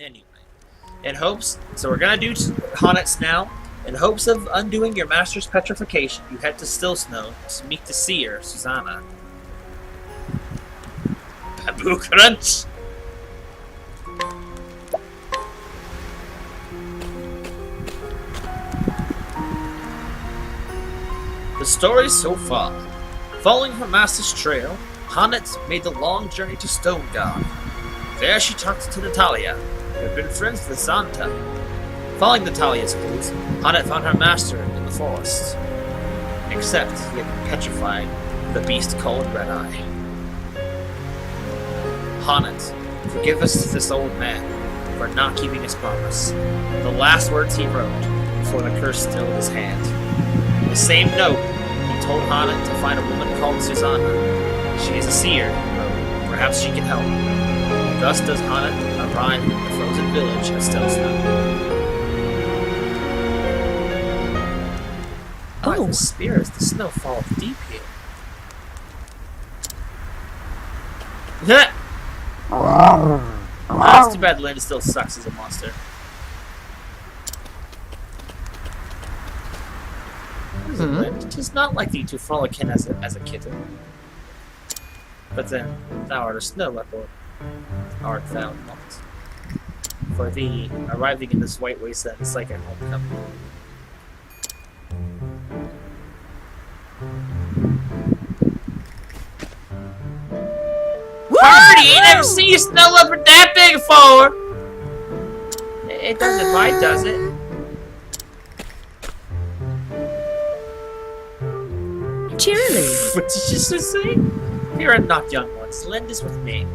Anyway, so we're gonna do Honnets now. In hopes of undoing your master's petrification, you head to Stillsnow to meet the Seer, Susanna. Babu Crunch! The story so far. Following her master's trail, Honnet made the long journey to Stone God. There she talked to Natalia, who had been friends with Zanta. Following Natalia's clues, Honnet found her master in the forest. Except he had been petrified with a beast called Red Eye. Honnet, forgive us this old man for not keeping his promise. The last words he wrote before the curse stilled his hand. In the same note, he told Honnet to find a woman called Susanna. She is a seer, perhaps she can help. Thus does Honnet arrive in the frozen village of Stillsnow. By the spears, the snow falls deep here. It's too bad Lynn still sucks as a monster. Lynn does not like thee to frolic in as a kitten. But then, thou art a snow leopard. Art thou not? For thee, arriving in this white wasteland is like a homecoming. Party! You never seen a snow leopard that big before! It doesn't bite, does it? Cheerily. What did you just say? Here are not young ones. Lend is with me.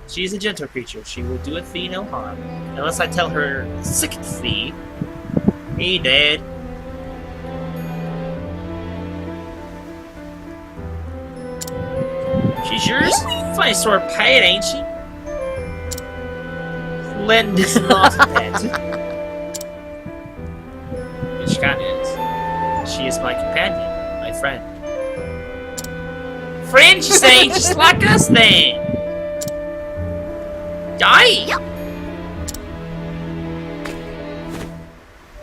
She is a gentle creature. She will do thee no harm. Unless I tell her sick thee. He dead. She's yours? Funny sort of pet, ain't she? Lend is not a pet. Which kind is? She is my companion. My friend. Friend, you say? Just like us then. Die.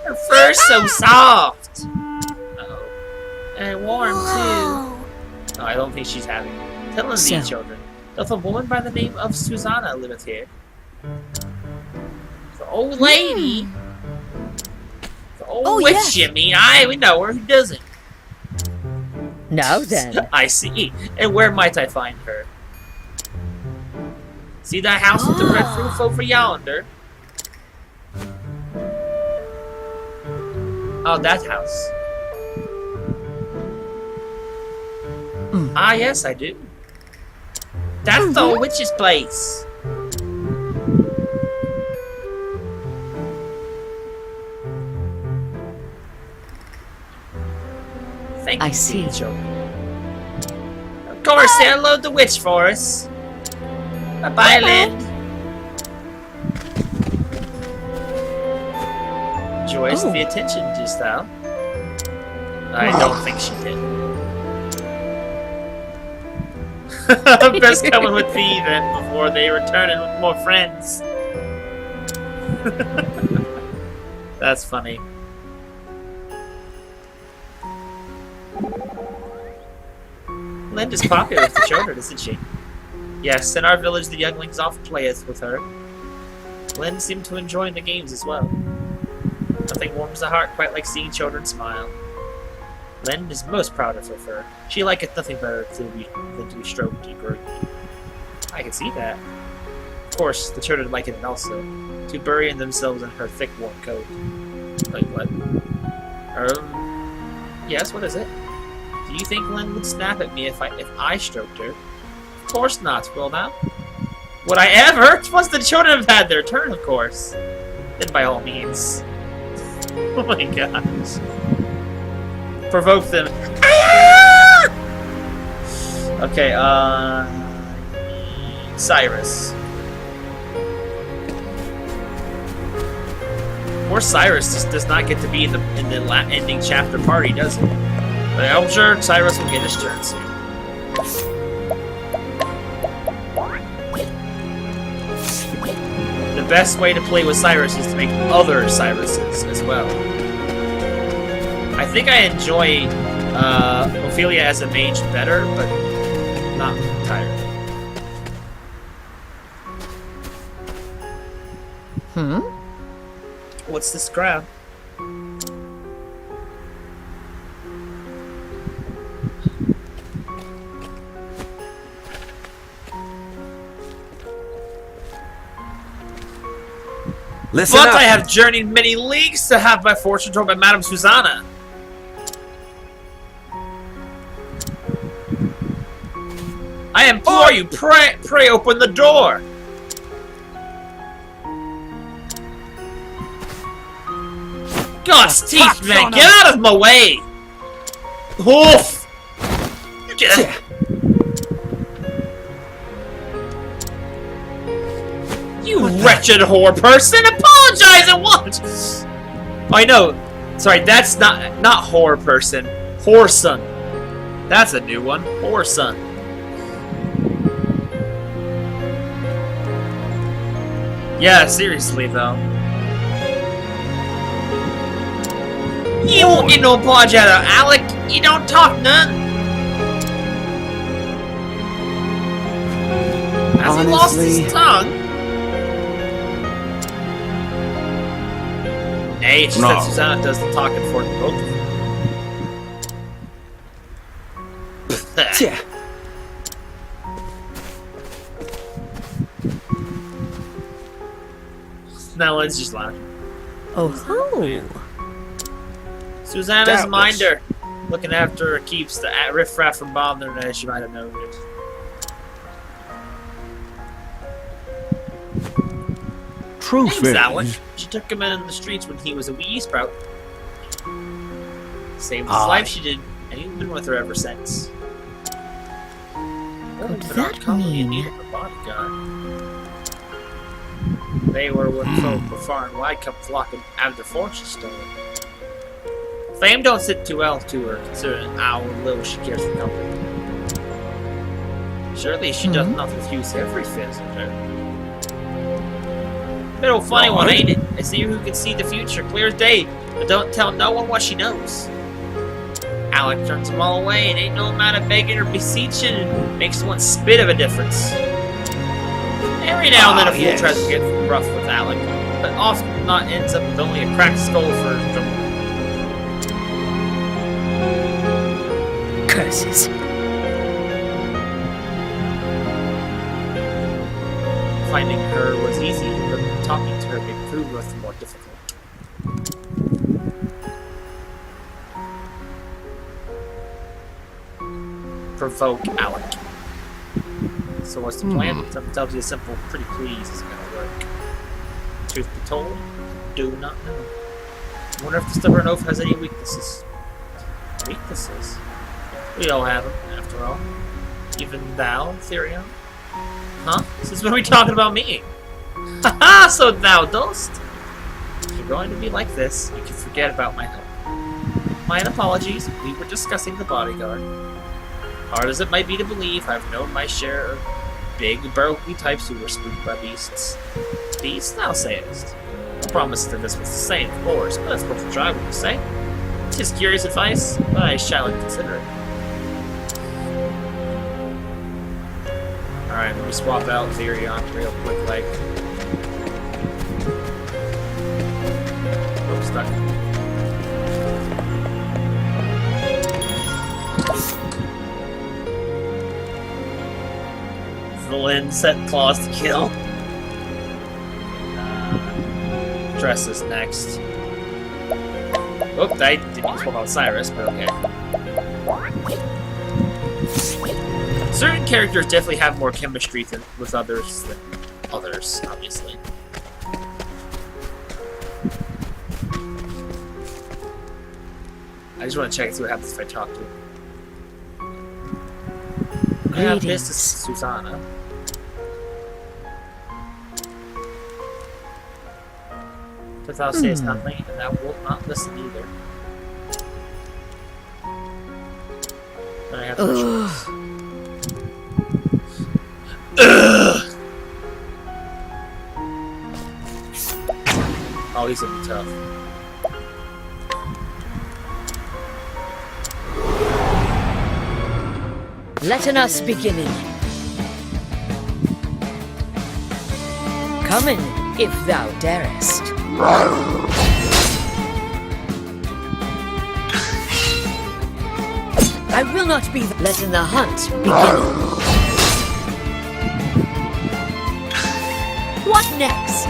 Her fur's so soft. Uh-oh. And warm too. No, I don't think she's having it. Tell us these children. Doth a woman by the name of Susanna liveth here? The old lady. The old witch, yes. You mean? We know her. Who doesn't? Now then. I see. And where might I find her? See that house with the red roof over yonder? Oh, that house. Ah, yes, I do. That's the old witch's place. Thank you, see. Children. Of course, say hello to the witch for us. Bye-bye, Lynn. Enjoys the attention just now. I don't think she did. Best coming with thee then before they return in with more friends. That's funny. Lind is popular with the children, isn't she? Yes, in our village the younglings often playeth with her. Lind seemed to enjoy the games as well. Nothing warms the heart quite like seeing children smile. Lind is most proud of her fur. She liketh nothing better than to be stroked and groomed. I can see that. Of course, the children like it also, to burying themselves in her thick warm coat. Wait, what? Yes, what is it? Do you think Lind would snap at me if I stroked her? Of course not, will thou? Would I ever? Once the children have had their turn, of course. Then by all means. Oh my gosh. Provoke them. Okay, Cyrus. Poor Cyrus just does not get to be in the ending chapter party, does he? But I'm sure Cyrus will get his turn soon. The best way to play with Cyrus is to make other Cyruses as well. I think I enjoy Ophelia as a mage better, but not entirely. What's this crowd? Listen But up. I have journeyed many leagues to have my fortune told by Madame Susanna. I implore you, pray open the door. God's teeth, man, get out of my way! Oof! You wretched whore person! Apologize at once! I know. Sorry, that's not whore person. Whoreson. That's a new one. Whoreson. Yeah, seriously though. You won't get no apology out of Alec. You don't talk none. Has he lost his tongue? Hey, it's just that Susanna does the talking for both of them. Now Lynn's just laughing. Oh ho! Susanna's a minder. Looking after her keeps the riffraff from bothering her, as she might have noticed. True Thanks, Alec. She took him in the streets when he was a wee sprout. Saved his life, she did, and he's been with her ever since. What does that mean? They were when folk were far and wide come flocking out of their fortune stolen. Fame don't sit too well to her, considering how little she cares for company. Surely she does not refuse every visitor. Bit of a funny one, ain't it? I see who can see the future clear as day, but don't tell no one what she knows. Alec turns them all away, and ain't no amount of begging or beseeching and makes one spit of a difference. Every now and then a fool tries to get rough with Alec, but often not ends up with only a cracked skull for a drum. Curses. Finding her was easy, but talking to her made prove was more difficult. Provoke Alec. So what's the plan? Tells you a simple, pretty please isn't gonna work. Truth be told, do not know. I wonder if the stubborn oaf has any weaknesses. Weaknesses? We all have them, after all. Even thou, Therion? Huh? Since when are we talking about me? Haha, so thou dost? If you're going to be like this, you can forget about my help. My apologies, we were discussing the bodyguard. Hard as it might be to believe, I've known my share of big, burly types who were spooked by beasts. Beasts, thou sayest. No promise that this was the same, of course, but that's worth a try, would you say? 'Tis curious advice, but I shall consider it. Alright, let me swap out Therion real quick, like. Oh, stuck. Villain set claws to kill. Dress is next. Oh, I didn't swap out Cyrus, but okay. Certain characters definitely have more chemistry with others than others, obviously. I just want to check and see what happens if I talk to him. I have business, Susanna. But thou sayest nothing, and thou wilt not listen either. But I have no choice. Oh, he's gonna be tough. Letten us beginning. Come in, if thou darest. I will not be letting the hunt begin. What next?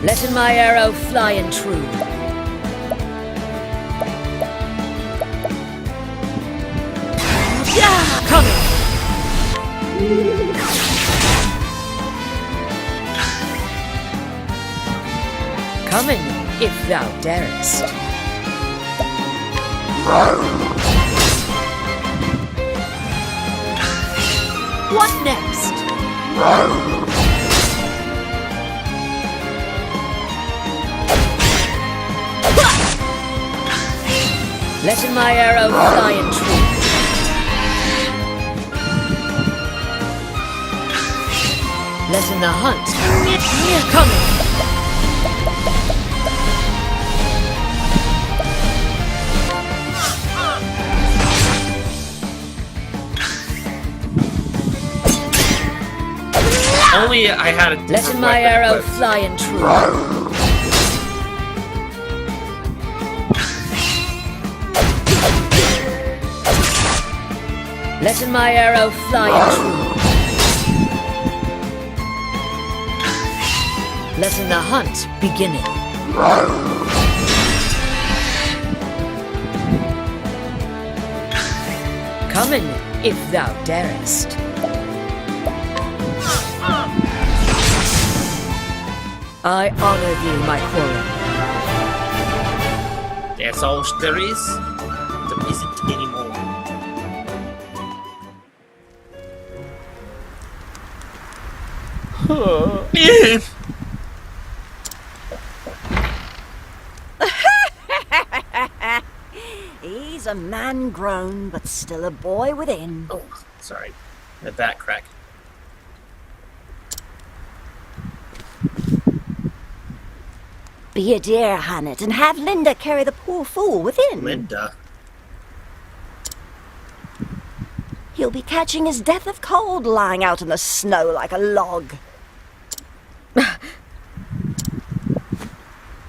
Letting my arrow fly and true. Yeah, coming. Come in, if thou darest. What next? Letting my arrow fly and true. Letting the hunt near coming. Only I had a Letting my arrow fly and true. Letting my arrow fly and true. Letting the hunt beginning. Come in, if thou darest. I honor thee, my quarry. That's all there is. There isn't any more. He's a man grown, but still a boy within. Oh, sorry. The back crack. Be a dear, Hannet, and have Linda carry the poor fool within. Linda. He'll be catching his death of cold lying out in the snow like a log.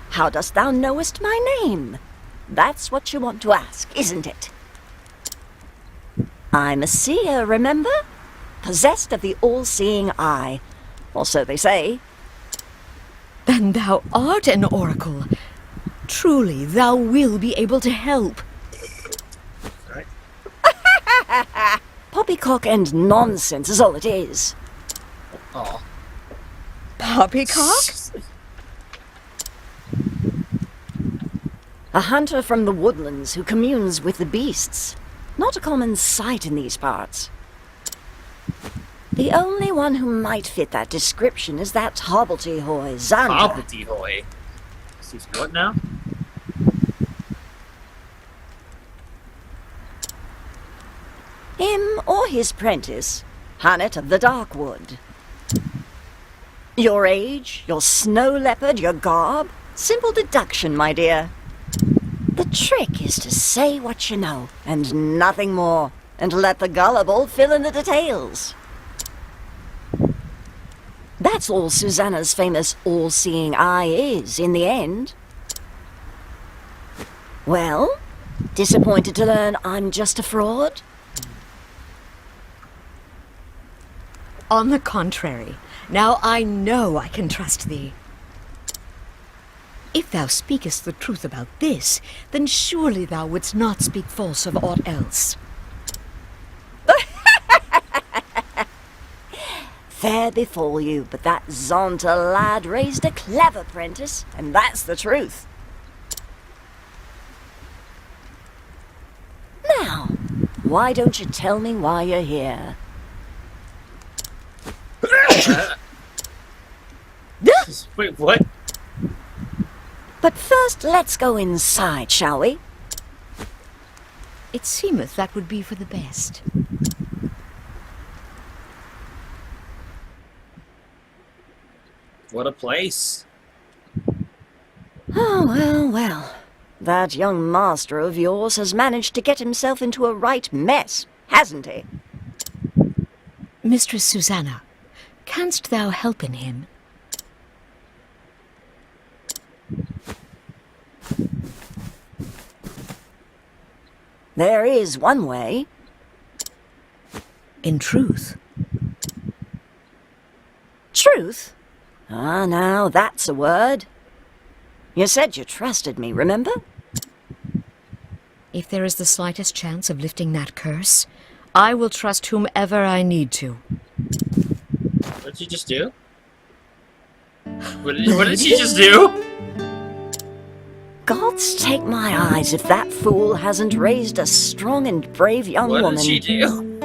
How dost thou knowest my name? That's what you want to ask, isn't it? I'm a seer, remember? Possessed of the all-seeing eye. Or so they say. Then thou art an oracle. Truly, thou will be able to help. Right. Poppycock and nonsense is all it is. Aw. Poppycock? A hunter from the woodlands who communes with the beasts. Not a common sight in these parts. The only one who might fit that description is that hobbledehoy, Xander. Hobbledehoy. Excuse me, what now? Him or his prentice, Hannet of the Darkwood. Your age, your snow leopard, your garb. Simple deduction, my dear. The trick is to say what you know, and nothing more, and let the gullible fill in the details. That's all Susanna's famous all-seeing eye is, in the end. Well, disappointed to learn I'm just a fraud? On the contrary, now I know I can trust thee. If thou speakest the truth about this, then surely thou wouldst not speak false of aught else. Fair befall you, but that Zonta lad raised a clever prentice, and that's the truth. Now, why don't you tell me why you're here? Wait, what? But first, let's go inside, shall we? It seemeth that would be for the best. What a place. Oh, well, well. That young master of yours has managed to get himself into a right mess, hasn't he? Mistress Susanna, canst thou help in him? There is one way. In truth. Truth? Ah, now that's a word. You said you trusted me, remember? If there is the slightest chance of lifting that curse, I will trust whomever I need to. What did you just do? What did she just do? Gods take my eyes if that fool hasn't raised a strong and brave young What woman. did she do?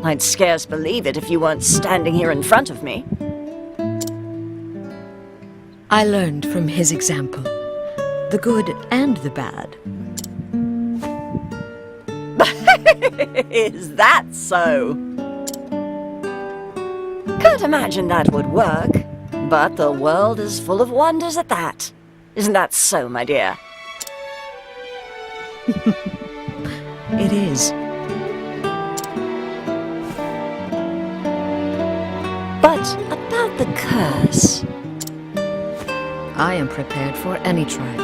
I'd scarce believe it if you weren't standing here in front of me. I learned from his example, the good and the bad. Is that so? Can't imagine that would work, but the world is full of wonders at that. Isn't that so, my dear? It is. But about the curse. I am prepared for any trial.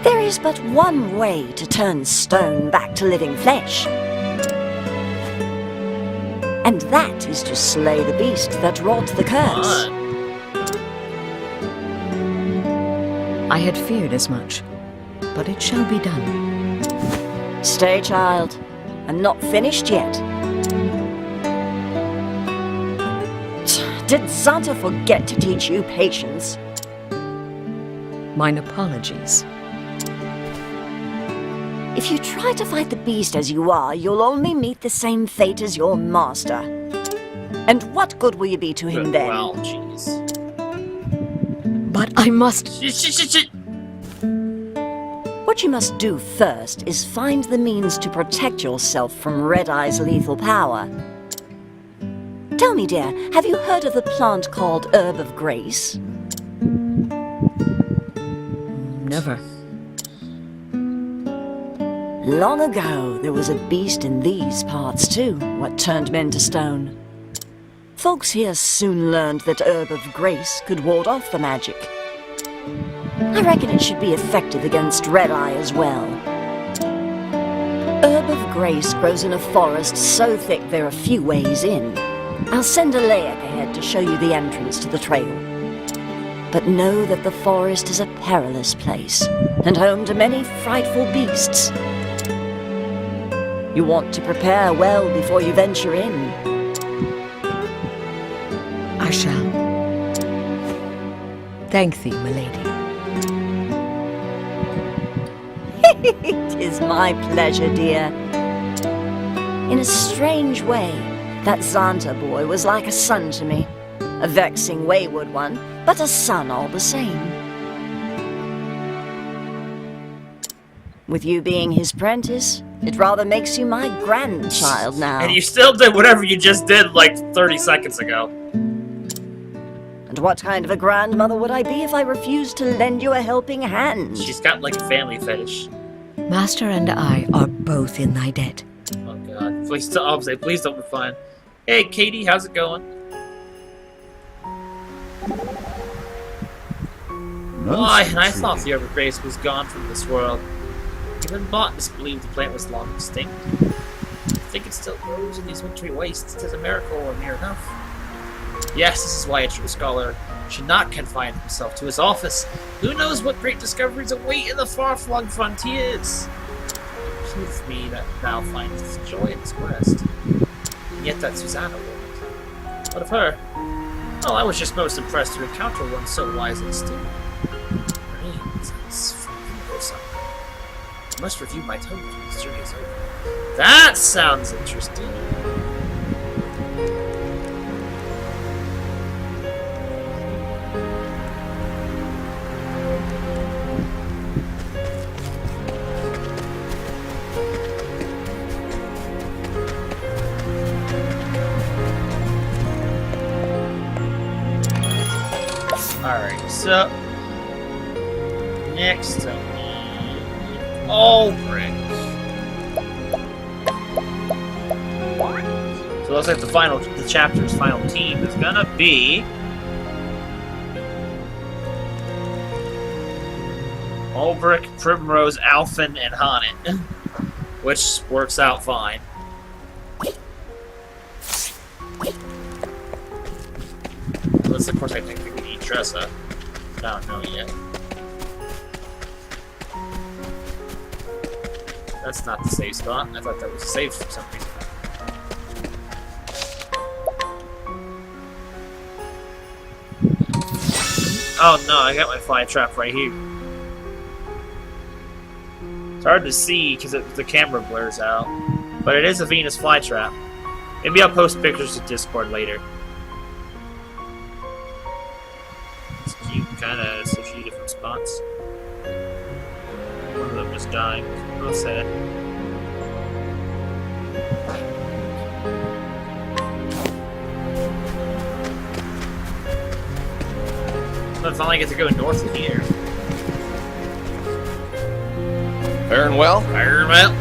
There is but one way to turn stone back to living flesh. And that is to slay the beast that wrought the curse. I had feared as much, but it shall be done. Stay, child. I'm not finished yet. Did Santa forget to teach you patience? Mine apologies. If you try to fight the beast as you are, you'll only meet the same fate as your master. And what good will you be to him then? Well, jeez. But I must... What you must do first is find the means to protect yourself from Red Eye's lethal power. Tell me, dear, have you heard of the plant called Herb of Grace? Never. Long ago, there was a beast in these parts too, what turned men to stone. Folks here soon learned that Herb of Grace could ward off the magic. I reckon it should be effective against Red Eye as well. Herb of Grace grows in a forest so thick there are few ways in. I'll send a layak ahead to show you the entrance to the trail. But know that the forest is a perilous place, and home to many frightful beasts. You want to prepare well before you venture in. I shall. Thank thee, milady. It is my pleasure, dear. In a strange way, that Xanta boy was like a son to me. A vexing, wayward one, but a son all the same. With you being his prentice, it rather makes you my grandchild now. And you still did whatever you just did like 30 seconds ago. And what kind of a grandmother would I be if I refused to lend you a helping hand? She's got like a family fetish. Master and I are both in thy debt. Oh god. Please don't be fine. Hey Katie, how's it going? Why, and I thought the Herb of Grace was gone from this world. Even botanists believed the plant was long extinct. I think it still grows in these wintry wastes. It is a miracle or near enough. Yes, this is why a true scholar should not confine himself to his office. Who knows what great discoveries await in the far-flung frontiers? Prove me that thou findest joy in this quest. And yet that Susanna wouldn't. What of her? Well, I was just most impressed to encounter one so wise and astute. Her name is from or something. I must review my tomes when this journey is over. That sounds interesting. Alright, so next up, Ulbrich. So it looks like the chapter's final team is gonna be Ulbrich, Primrose, Alphen, and Haunted, which works out fine. Unless, of course, I think we need Tressa. I don't know yet. That's not the save spot. I thought that was a save for some reason. Oh no, I got my fly trap right here. It's hard to see because the camera blurs out. But it is a Venus flytrap. Maybe I'll post pictures to Discord later. It's cute, kind of sushi different spots. One of them was dying. Real sad. But finally get to go north of here. Faring well? Faring well.